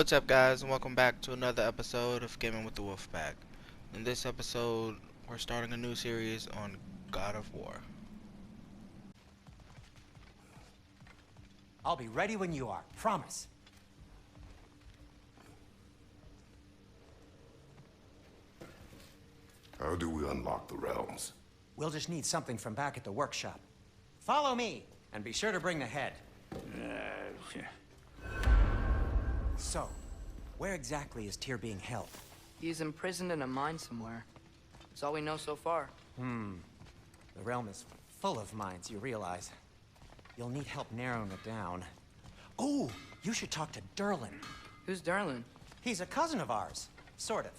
What's up, guys, and welcome back to another episode of Gaming with the Wolfpack. In this episode, we're starting a new series on God of War. I'll be ready when you are, promise. How do we unlock the realms? We'll just need something from back at the workshop. Follow me, and be sure to bring the head. So, where exactly is Tyr being held? He's imprisoned in a mine somewhere. That's all we know so far. The realm is full of mines, you realize. You'll need help narrowing it down. Oh, you should talk to Durlin. Who's Darlin? He's a cousin of ours, sort of.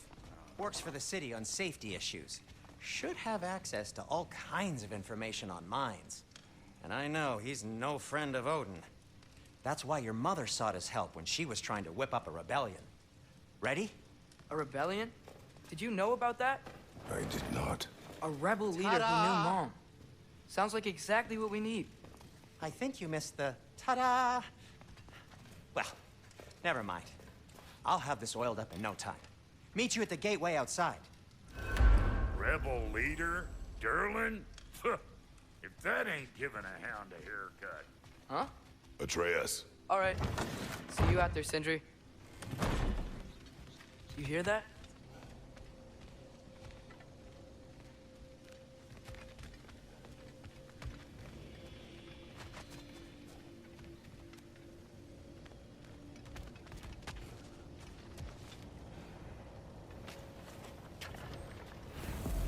Works for the city on safety issues. Should have access to all kinds of information on mines. And I know he's no friend of Odin. That's why your mother sought his help when she was trying to whip up a rebellion. Ready? A rebellion? Did you know about that? I did not. A rebel leader who knew Mom. Sounds like exactly what we need. I think you missed the ta-da. Well, never mind. I'll have this oiled up in no time. Meet you at the gateway outside. Rebel leader? Durlin? If that ain't giving a hound a haircut. Huh? Atreus. All right. See you out there, Sindri. You hear that?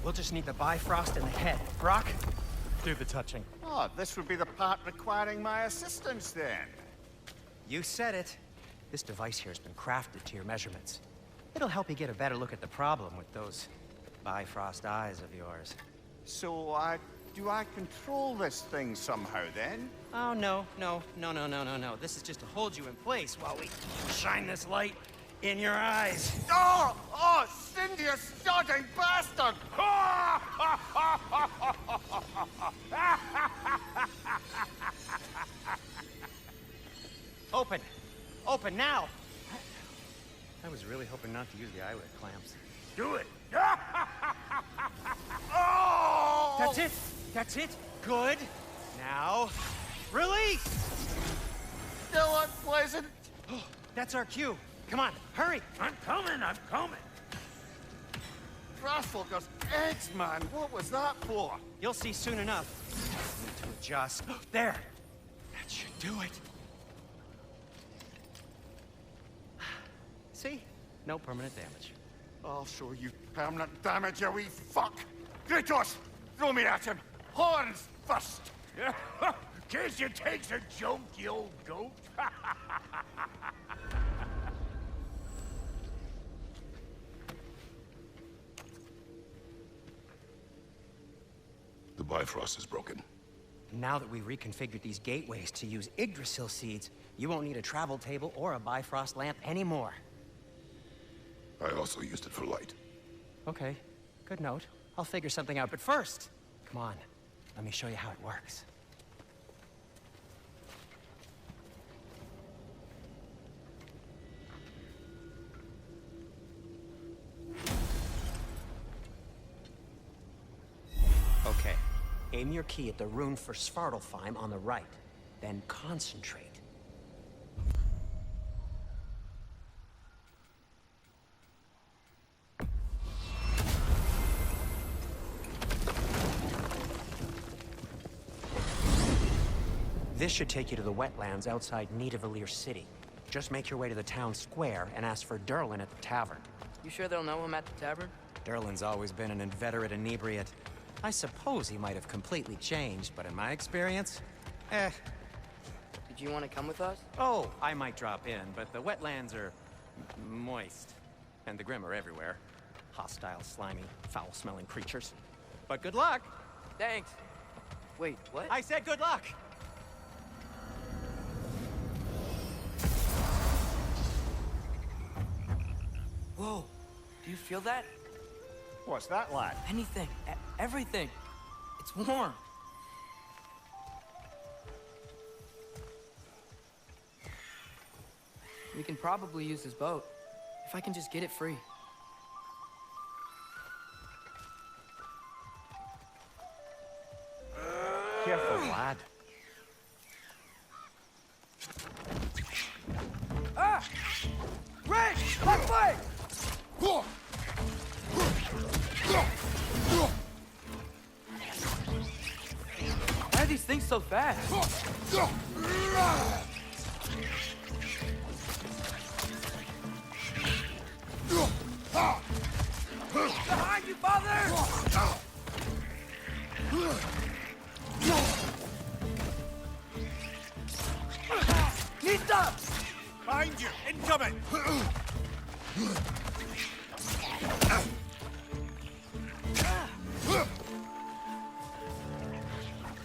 We'll just need the Bifrost and the head. Brock, do the touching. Oh, this would be the part requiring my assistance then. You said it. This device here has been crafted to your measurements. It'll help you get a better look at the problem with those Bifrost eyes of yours. So, do I control this thing somehow then? Oh, no. This is just to hold you in place while we shine this light in your eyes. Oh! Oh, Cindy, you sodding bastard! Open! Open now! I was really hoping not to use the eyelid clamps. Do it! Oh! That's it! That's it! Good! Now, release! Still unpleasant. That's our cue. Come on, hurry! I'm coming! Grassfuckers, eggs, man. What was that for? You'll see soon enough. Need to adjust. There! That should do it. See? No permanent damage. I'll show you permanent damage, you wee fuck. Kratos, throw me at him. Horns first. Guess you takes a joke, you old goat. The Bifrost is broken. Now that we reconfigured these gateways to use Yggdrasil seeds, you won't need a travel table or a Bifrost lamp anymore. I also used it for light. Okay, good note. I'll figure something out, but first, come on, let me show you how it works. Okay, aim your key at the rune for Svartalfheim on the right, then concentrate. This should take you to the wetlands outside Nidavellir City. Just make your way to the town square and ask for Durlin at the tavern. You sure they'll know him at the tavern? Durlin's always been an inveterate inebriate. I suppose he might have completely changed, but in my experience, Did you want to come with us? Oh, I might drop in, but the wetlands are moist. And the Grim are everywhere. Hostile, slimy, foul-smelling creatures. But good luck! Thanks. Wait, what? I said good luck! Whoa. Do you feel that? What's that, lad? Anything. Everything. It's warm. We can probably use his boat. If I can just get it free. Careful, lad. Ah! Rick! Left leg! Why are these things so fast? Behind you, father! Knees up! Behind you! Incoming!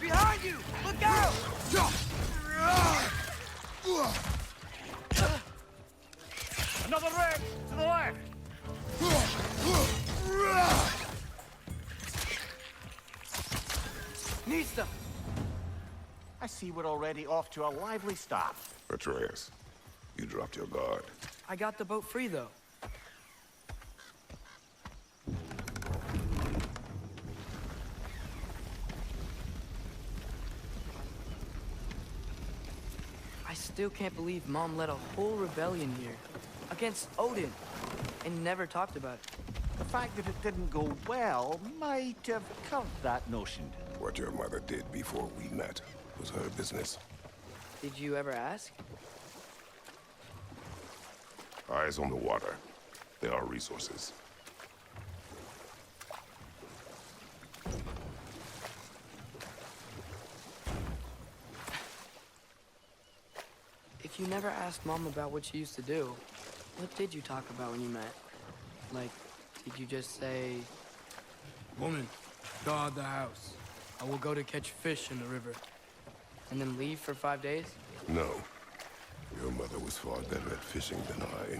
Behind you! Look out! Another wreck! To the left! Nista! I see we're already off to a lively start. Atreus, you dropped your guard. I got the boat free, though. I still can't believe Mom led a whole rebellion here. Against Odin. And never talked about it. The fact that it didn't go well might have curved that notion. What your mother did before we met was her business. Did you ever ask? Eyes on the water. There are resources. If you never asked Mom about what she used to do, what did you talk about when you met? Like, did you just say... Woman, guard the house. I will go to catch fish in the river. And then leave for 5 days? No. Your mother was far better at fishing than I.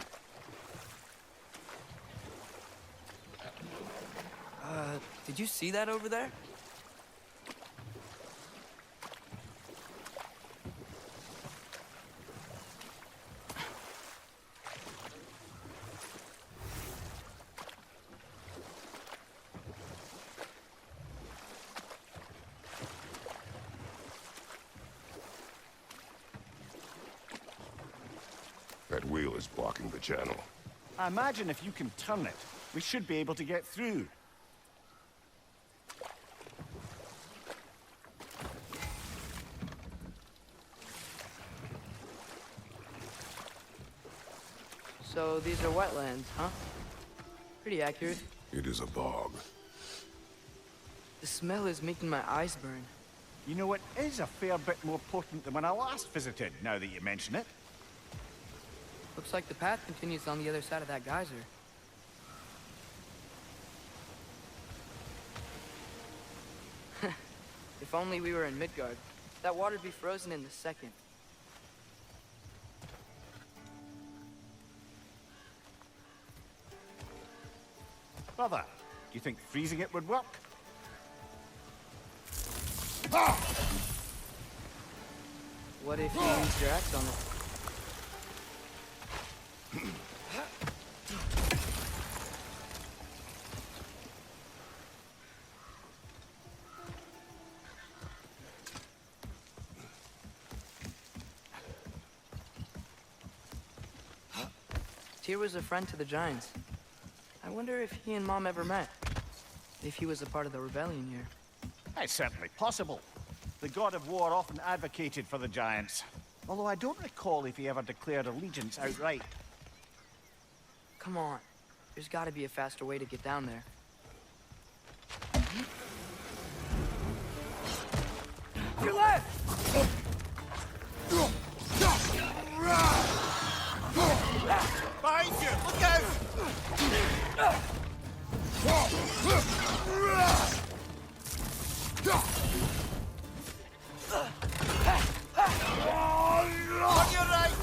Did you see that over there? That wheel is blocking the channel. I imagine if you can turn it, we should be able to get through. So these are wetlands, huh? Pretty accurate. It is a bog. The smell is making my eyes burn. You know, it is a fair bit more potent than when I last visited, now that you mention it. Looks like the path continues on the other side of that geyser. If only we were in Midgard. That water'd be frozen in a second. Brother, do you think freezing it would work? What if you used your axe on it? Tyr was a friend to the Giants. I wonder if he and Mom ever met. If he was a part of the rebellion here. It's certainly possible. The god of war often advocated for the Giants. Although I don't recall if he ever declared allegiance outright. Come on. There's gotta be a faster way to get down there. Your left! Behind you! Look out! On your right!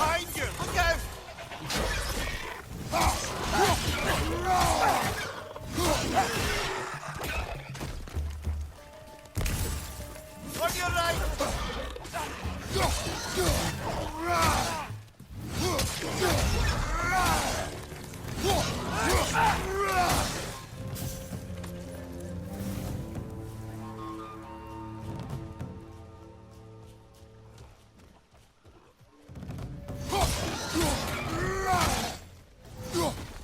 Behind you! Look out! On your right!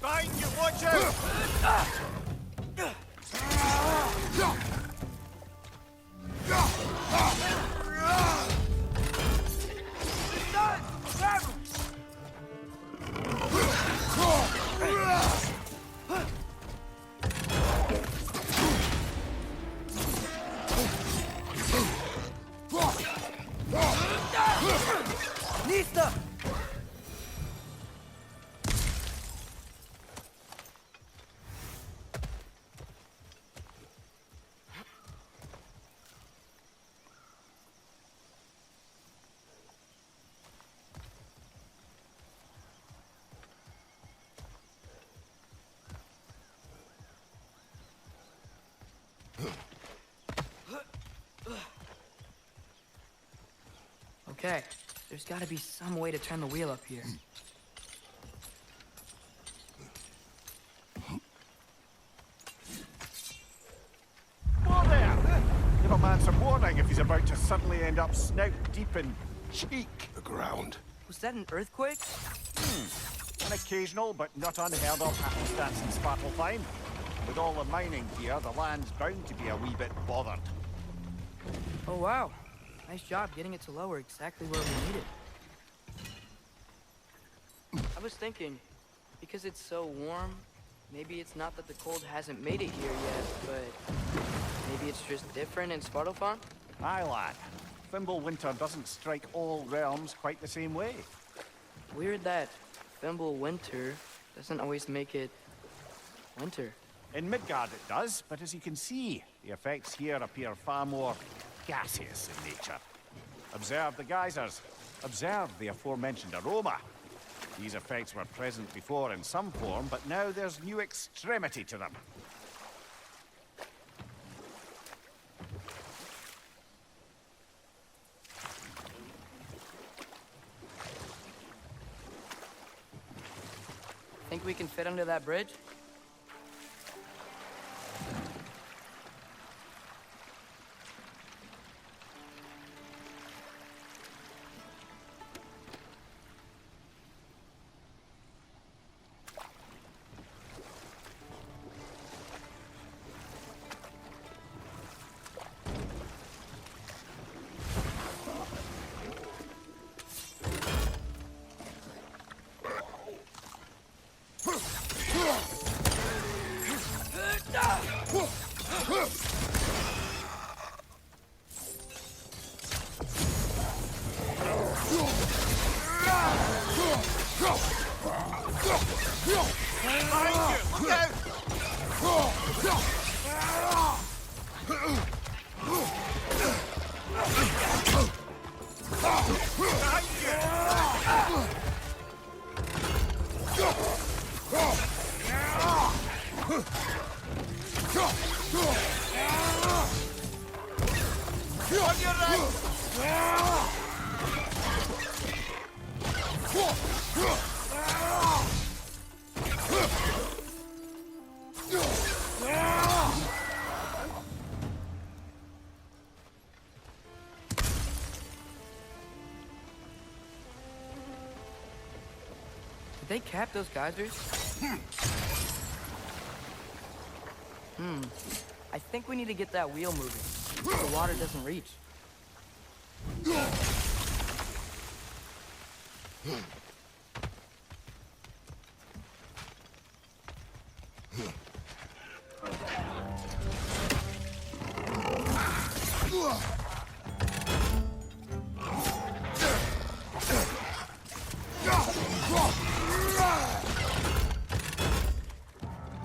Behind you, watch out! Okay, there's gotta be some way to turn the wheel up here. Whoa there! Give a man some warning if he's about to suddenly end up snout deep in cheek. The ground. Was that an earthquake? An occasional but not unheard of happenstance in Svartalfheim. With all the mining here, the land's bound to be a wee bit bothered. Oh, wow. Nice job getting it to lower exactly where we need it. I was thinking, because it's so warm, maybe it's not that the cold hasn't made it here yet, but maybe it's just different in Svartalfheim? Aye, lad. Thimble winter doesn't strike all realms quite the same way. Weird that Thimble winter doesn't always make it winter. In Midgard it does, but as you can see, the effects here appear far more gaseous in nature. Observe the geysers. Observe the aforementioned aroma. These effects were present before in some form, but now there's new extremity to them. Think we can fit under that bridge? Did they cap those geysers? I think we need to get that wheel moving. The water doesn't reach.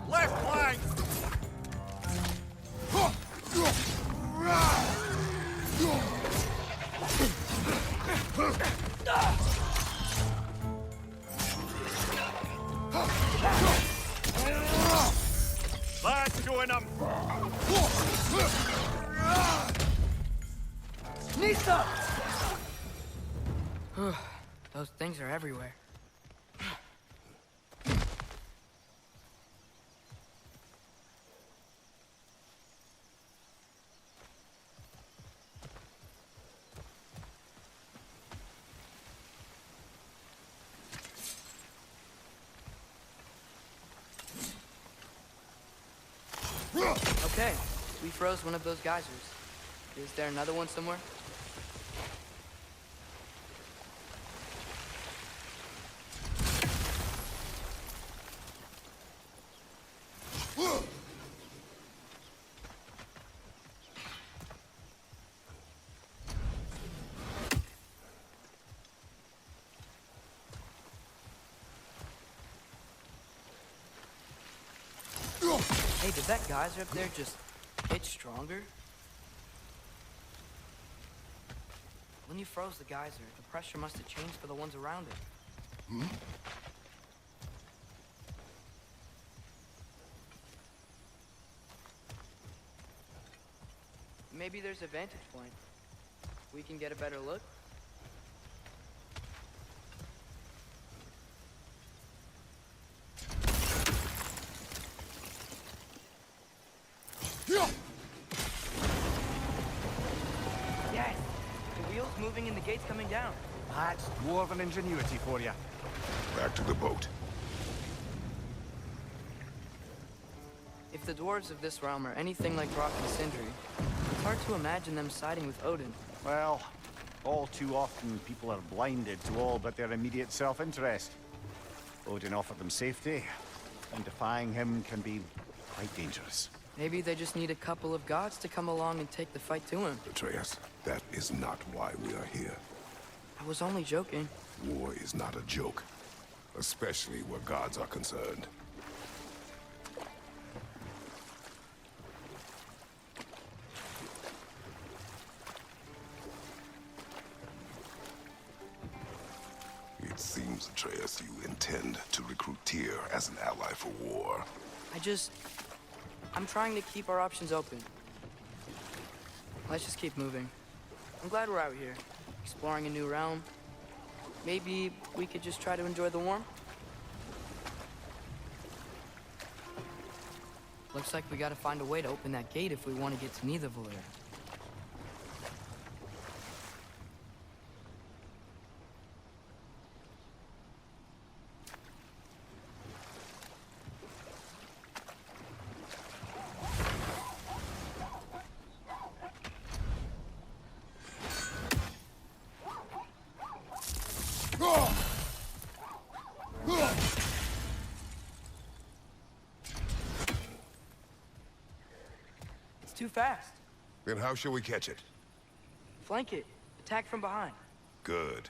Left flank! That's doing them! Sneaks up! Those things are everywhere. Okay, we froze one of those geysers. Is there another one somewhere? Hey, did that geyser up there just get stronger? When you froze the geyser, the pressure must have changed for the ones around it. Maybe there's a vantage point. We can get a better look. Yes! The wheel's moving and the gate's coming down. That's more than ingenuity for you. Back to the boat. If the dwarves of this realm are anything like Rock and Sindri, it's hard to imagine them siding with Odin. Well, all too often people are blinded to all but their immediate self-interest. Odin offered them safety, and defying him can be quite dangerous. Maybe they just need a couple of gods to come along and take the fight to him. Atreus, that is not why we are here. I was only joking. War is not a joke, especially where gods are concerned. It seems, Atreus, you intend to recruit Tyr as an ally for war. I'm trying to keep our options open. Let's just keep moving. I'm glad we're out here, exploring a new realm. Maybe we could just try to enjoy the warmth? Looks like we gotta find a way to open that gate if we want to get to Nidavellir. It's too fast. Then how shall we catch it? Flank it. Attack from behind. Good.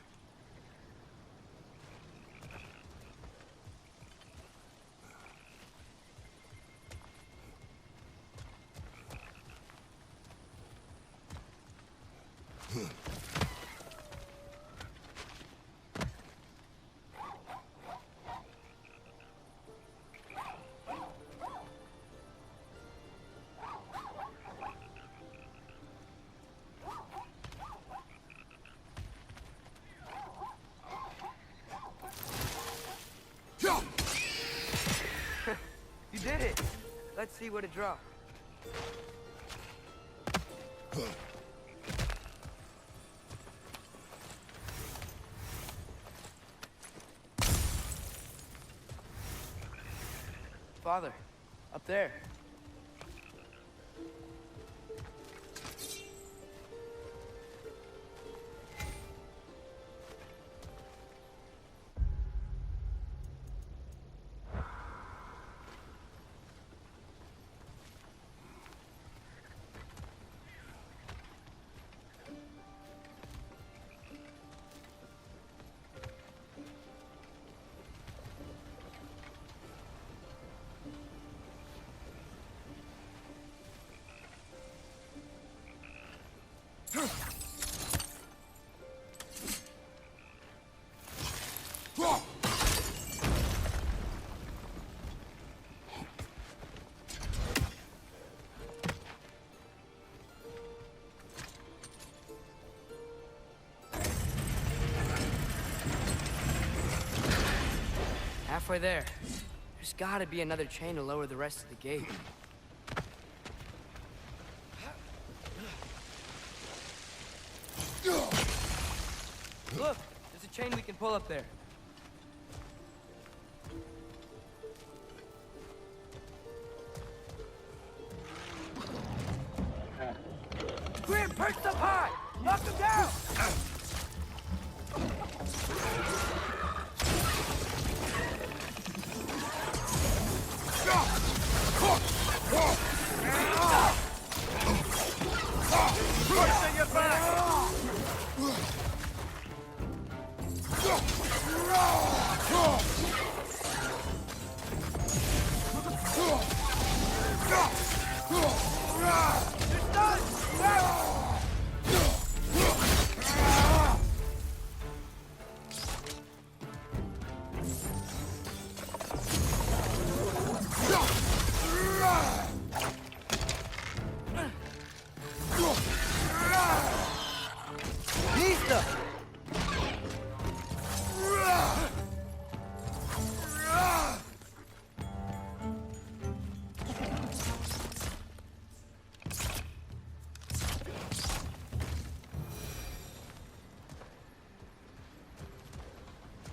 You did it! Let's see what it dropped. Father, up there. Halfway there. There's gotta be another chain to lower the rest of the gate. Look! There's a chain we can pull up there. Grim, perched up high! Knock him down! Pushing your back!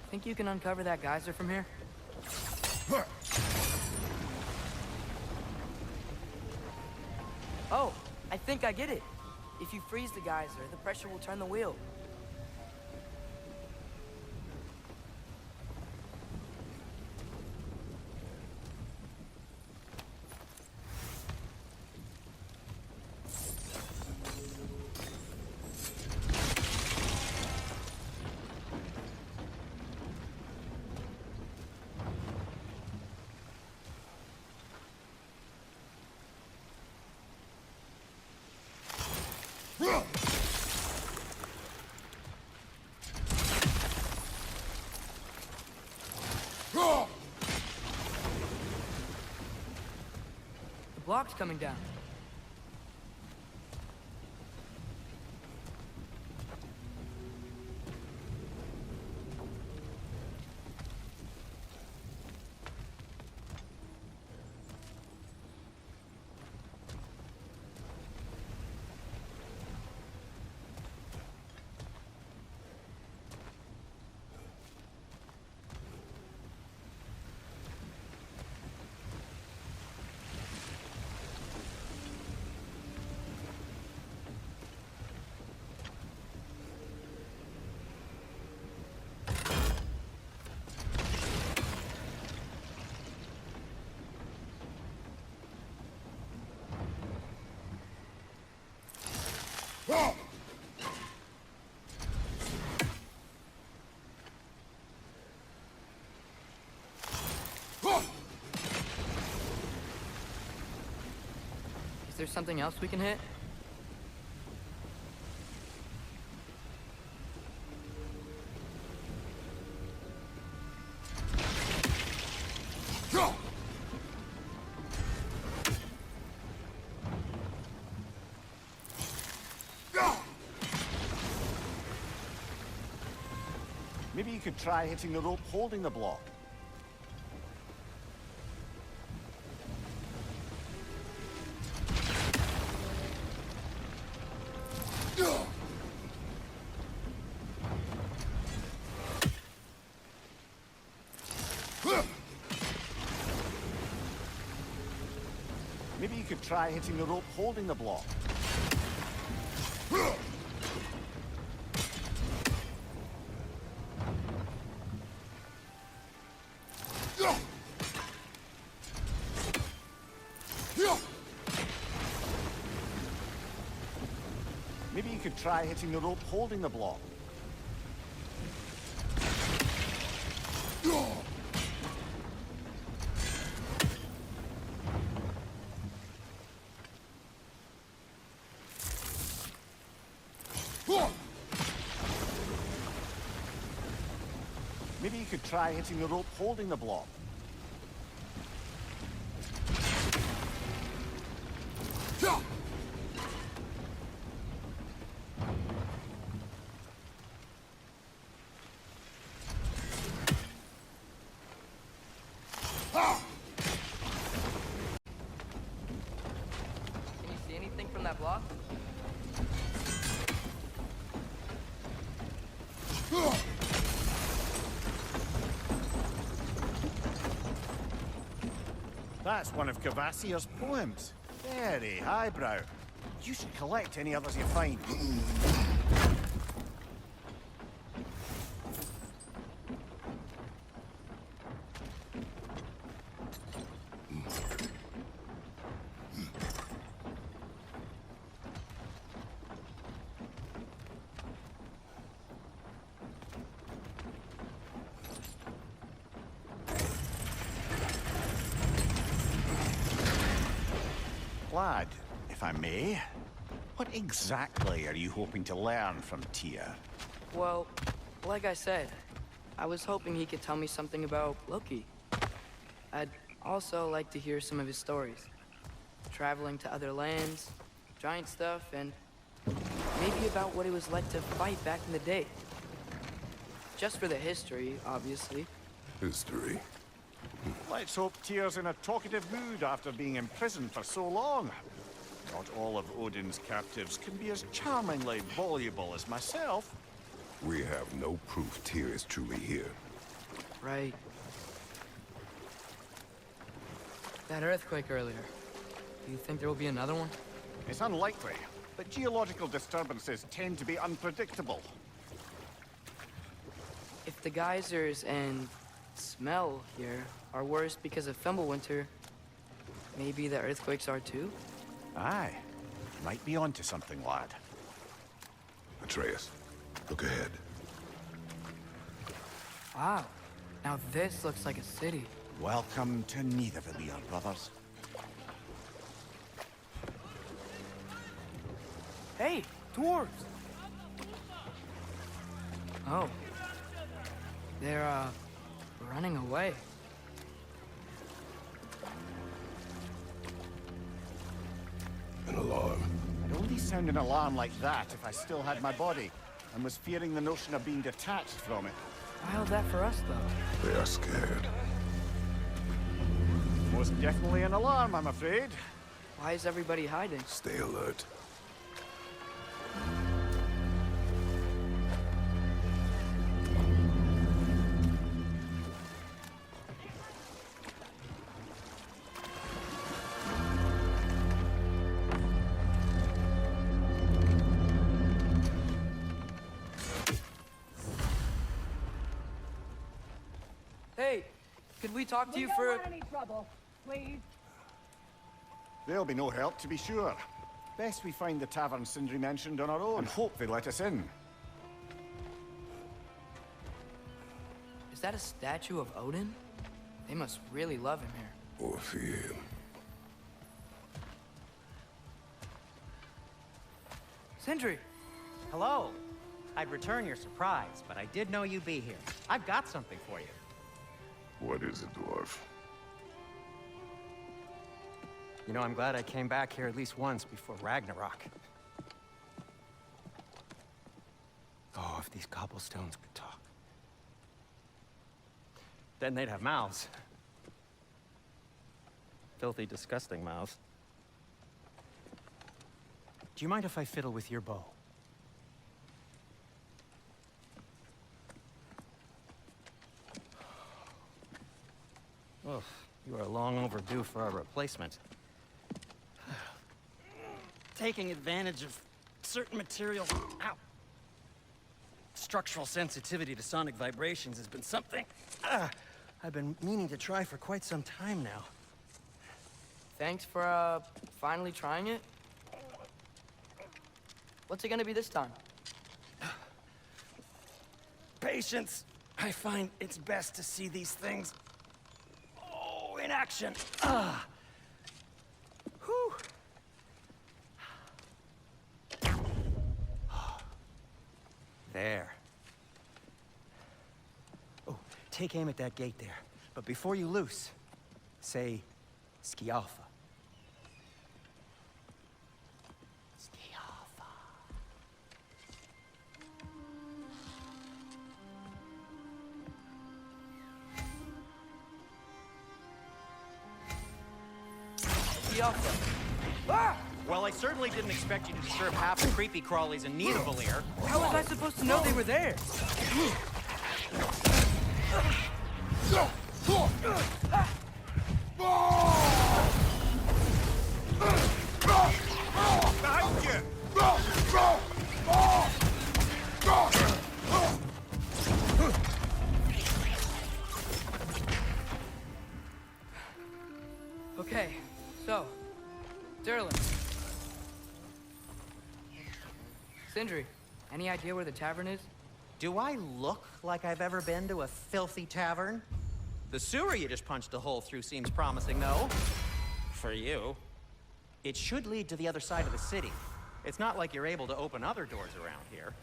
Think you can uncover that geyser from here? Oh, I think I get it. If you freeze the geyser, the pressure will turn the wheel. The block's coming down. Is there something else we can hit? Maybe you could try hitting the rope holding the block. Maybe you could try hitting the rope holding the block. Maybe you could try hitting the rope holding the block. Maybe you could try hitting the rope holding the block. Can you see anything from that block? That's one of Cavassier's poems. Very highbrow. You should collect any others you find. Lad, if I may, what exactly are you hoping to learn from Tyr? Well, like I said, I was hoping he could tell me something about Loki. I'd also like to hear some of his stories. Traveling to other lands, giant stuff, and maybe about what it was like to fight back in the day. Just for the history, obviously. History. Let's hope Tyr's in a talkative mood after being imprisoned for so long. Not all of Odin's captives can be as charmingly voluble as myself. We have no proof Tyr is truly here. Right. That earthquake earlier. Do you think there will be another one? It's unlikely, but geological disturbances tend to be unpredictable. If the geysers and smell here are worse because of Fimbulwinter, maybe the earthquakes are too? Aye. Might be onto something, lad. Atreus, look ahead. Wow. Now this looks like a city. Welcome to Nidavellir, brothers. Hey, dwarves! Oh. They're, running away. An alarm. I'd only sound an alarm like that if I still had my body, and was fearing the notion of being detached from it. Why held that for us, though? They are scared. Most definitely an alarm, I'm afraid. Why is everybody hiding? Stay alert. Hey, could we talk to you We for don't want any trouble, please. There'll be no help, to be sure. Best we find the tavern Sindri mentioned on our own, and hope they let us in. Is that a statue of Odin? They must really love him here. Or fear him. Sindri! Hello. I'd return your surprise, but I did know you'd be here. I've got something for you. What is it, dwarf? You know, I'm glad I came back here at least once before Ragnarok. Oh, if these cobblestones could talk. Then they'd have mouths. Filthy, disgusting mouths. Do you mind if I fiddle with your bow? Oh, you are long overdue for a replacement. taking advantage of certain materials. Ow. Structural sensitivity to sonic vibrations has been something I've been meaning to try for quite some time now. Thanks for, finally trying it. What's it gonna be this time? Patience. I find it's best to see these things, in action. Whew. There. Oh, take aim at that gate there. But before you loose, say, Skialfa. Skialfa. Skialfa. Ah! Well, I certainly didn't expect you to disturb half the creepy crawlies in Nidavellir. How was I supposed to know they were there? Behind you! Okay, so, Derlin. Sindri, any idea where the tavern is? Do I look like I've ever been to a filthy tavern? The sewer you just punched a hole through seems promising, though. For you. It should lead to the other side of the city. It's not like you're able to open other doors around here.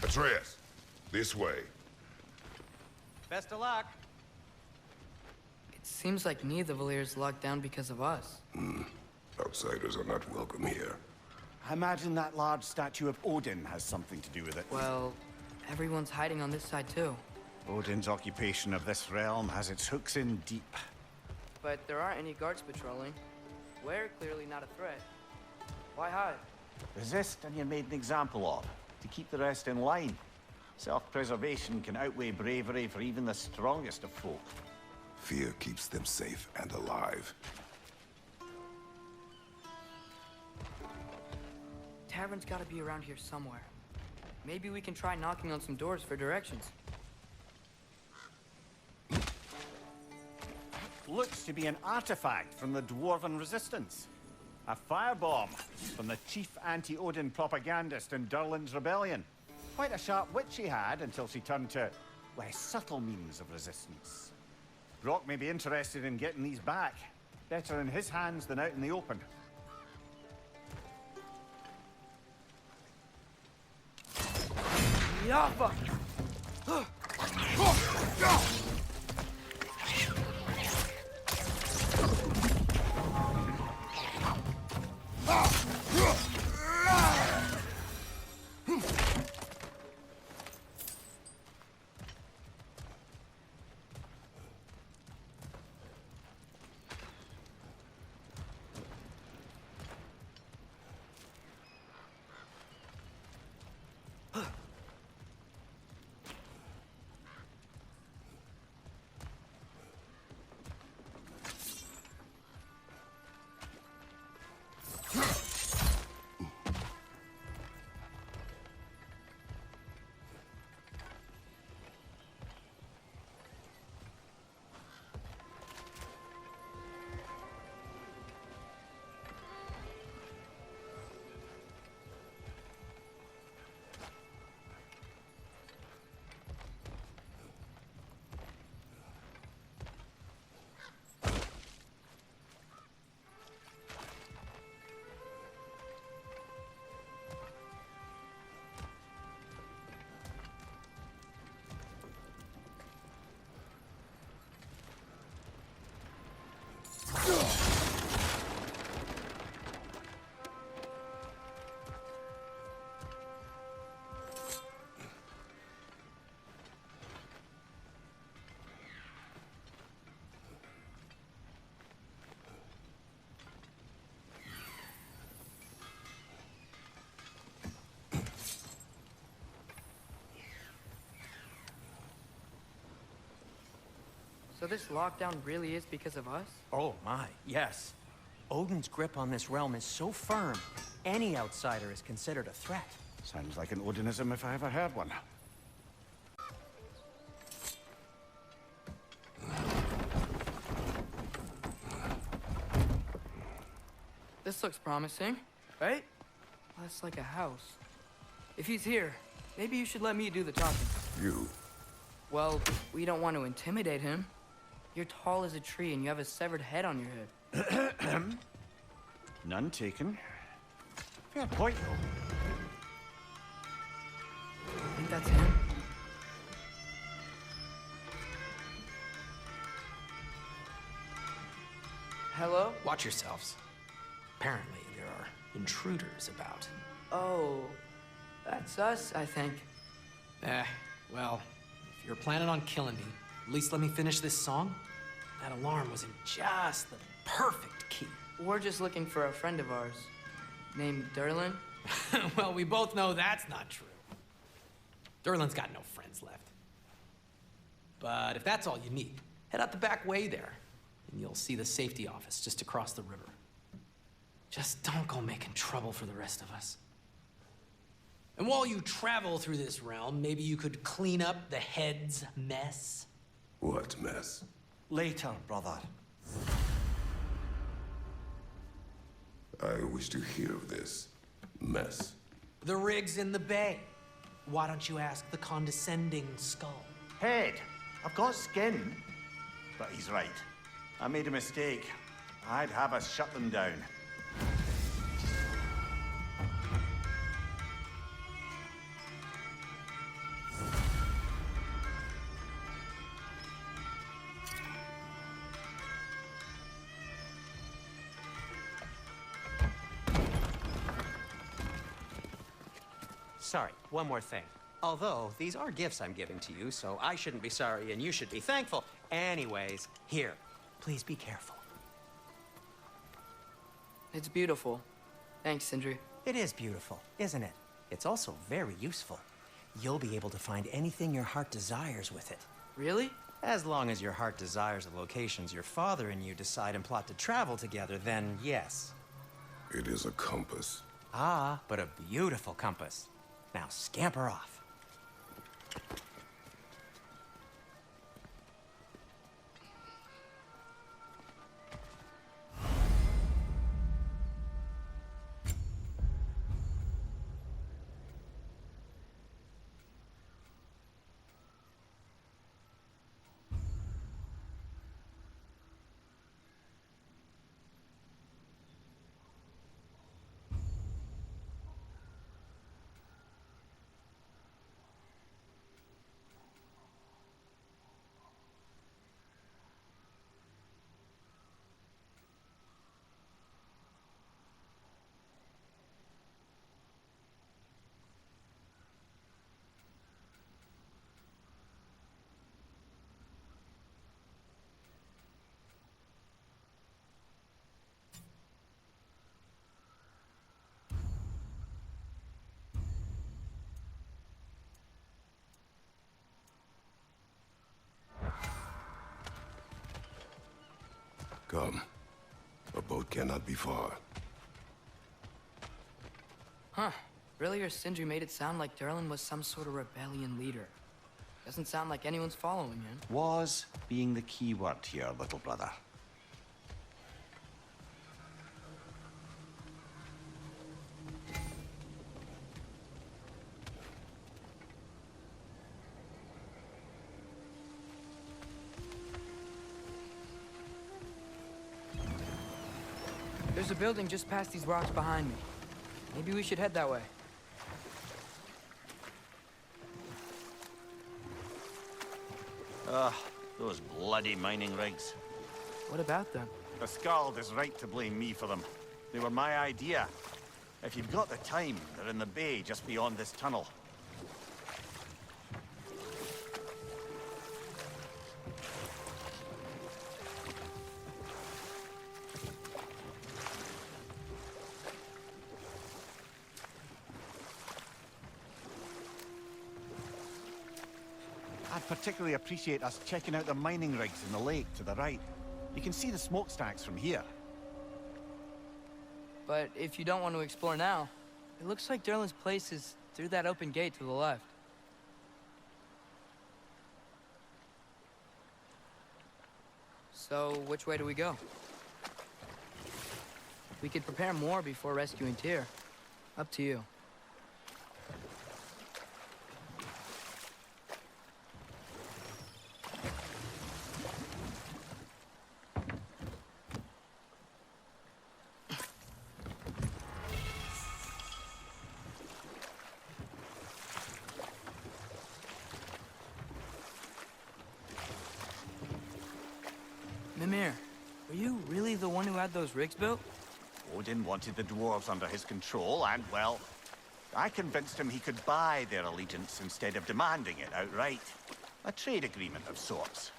Atreus, this way. Best of luck. It seems like Nidavellir's locked down because of us. Outsiders are not welcome here. I imagine that large statue of Odin has something to do with it. Well, everyone's hiding on this side too. Odin's occupation of this realm has its hooks in deep. But there aren't any guards patrolling. We're clearly not a threat. Why hide? Resist and you're made an example of, to keep the rest in line. Self-preservation can outweigh bravery for even the strongest of folk. Fear keeps them safe and alive. Tavern's gotta be around here somewhere. Maybe we can try knocking on some doors for directions. Looks to be an artifact from the Dwarven Resistance. A firebomb from the chief anti-Odin propagandist in Durlin's rebellion. Quite a sharp wit she had until she turned to less subtle means of resistance. Brock may be interested in getting these back. Better in his hands than out in the open. Yappa! So this lockdown really is because of us? Oh my, yes. Odin's grip on this realm is so firm, any outsider is considered a threat. Sounds like an Odinism if I ever heard one. This looks promising, right? That's like a house. If he's here, maybe you should let me do the talking. You? Well, we don't want to intimidate him. You're tall as a tree and you have a severed head on your head. None taken. Fair point, though. Think that's him? Hello? Watch yourselves. Apparently, there are intruders about. Oh, that's us, I think. Well, if you're planning on killing me, at least let me finish this song. That alarm was in just the perfect key. We're just looking for a friend of ours named Derlin. Well, we both know that's not true. Derlin's got no friends left. But if that's all you need, head out the back way there, and you'll see the safety office just across the river. Just don't go making trouble for the rest of us. And while you travel through this realm, maybe you could clean up the head's mess. What mess? Later, brother. I wish to hear of this mess. The rig's in the bay. Why don't you ask the condescending skull? Head, I've got skin. But he's right. I made a mistake. I'd have us shut them down. Sorry, one more thing. Although, these are gifts I'm giving to you, so I shouldn't be sorry and you should be thankful. Anyways, here, please be careful. It's beautiful. Thanks, Sindri. It is beautiful, isn't it? It's also very useful. You'll be able to find anything your heart desires with it. Really? As long as your heart desires the locations your father and you decide and plot to travel together, then yes. It is a compass. Ah, but a beautiful compass. Now scamper off. Come. A boat cannot be far. Huh. Earlier, Sindri made it sound like Derlin was some sort of rebellion leader. Doesn't sound like anyone's following him. Was being the key word here, little brother. There's a building just past these rocks behind me. Maybe we should head that way. Those bloody mining rigs. What about them? The Skald is right to blame me for them. They were my idea. If you've got the time, they're in the bay just beyond this tunnel. I'd particularly appreciate us checking out the mining rigs in the lake to the right. You can see the smokestacks from here. But if you don't want to explore now, it looks like Derlin's place is through that open gate to the left. So, which way do we go? We could prepare more before rescuing Tyr. Up to you. Mimir, were you really the one who had those rigs built? Odin wanted the dwarves under his control, and, well, I convinced him he could buy their allegiance instead of demanding it outright. A trade agreement of sorts.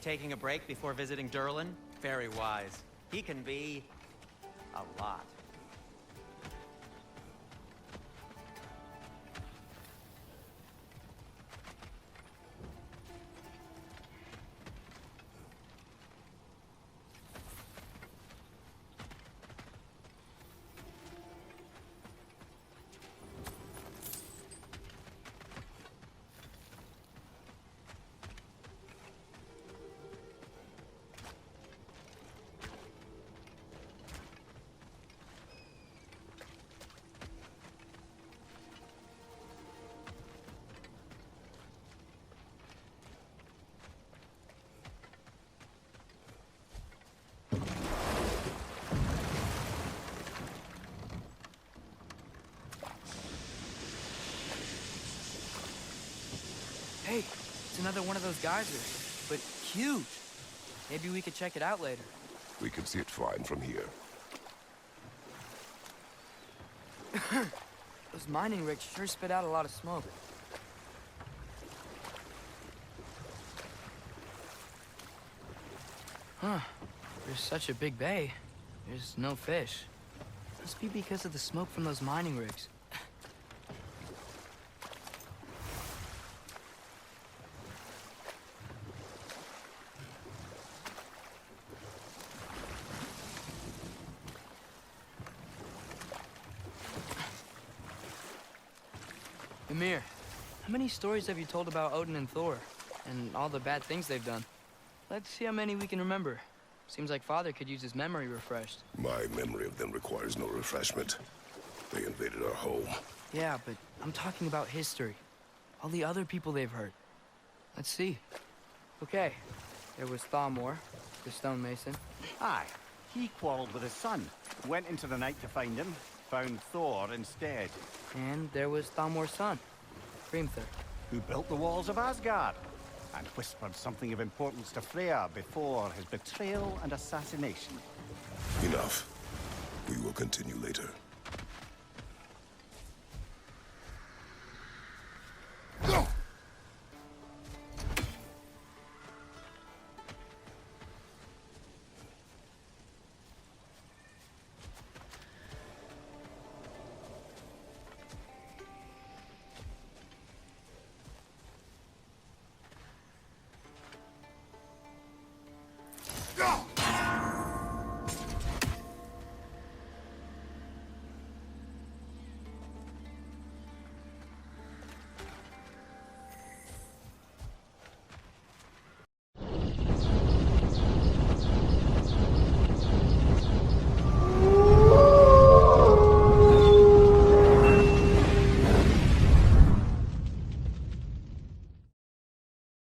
Taking a break before visiting Derlin? Very wise. He can be a lot. Hey, it's another one of those geysers, but huge. Maybe we could check it out later. We can see it fine from here. Those mining rigs sure spit out a lot of smoke. Huh. There's such a big bay. There's no fish. Must be because of the smoke from those mining rigs. Ymir, how many stories have you told about Odin and Thor? And all the bad things they've done? Let's see how many we can remember. Seems like Father could use his memory refreshed. My memory of them requires no refreshment. They invaded our home. Yeah, but I'm talking about history. All the other people they've hurt. Let's see. Okay, there was Thamor, the stonemason. Aye, he quarreled with his son. Went into the night to find him. Found Thor instead. And there was Thamor's son, Hrimthur. Who built the walls of Asgard. And whispered something of importance to Freya before his betrayal and assassination. Enough. We will continue later.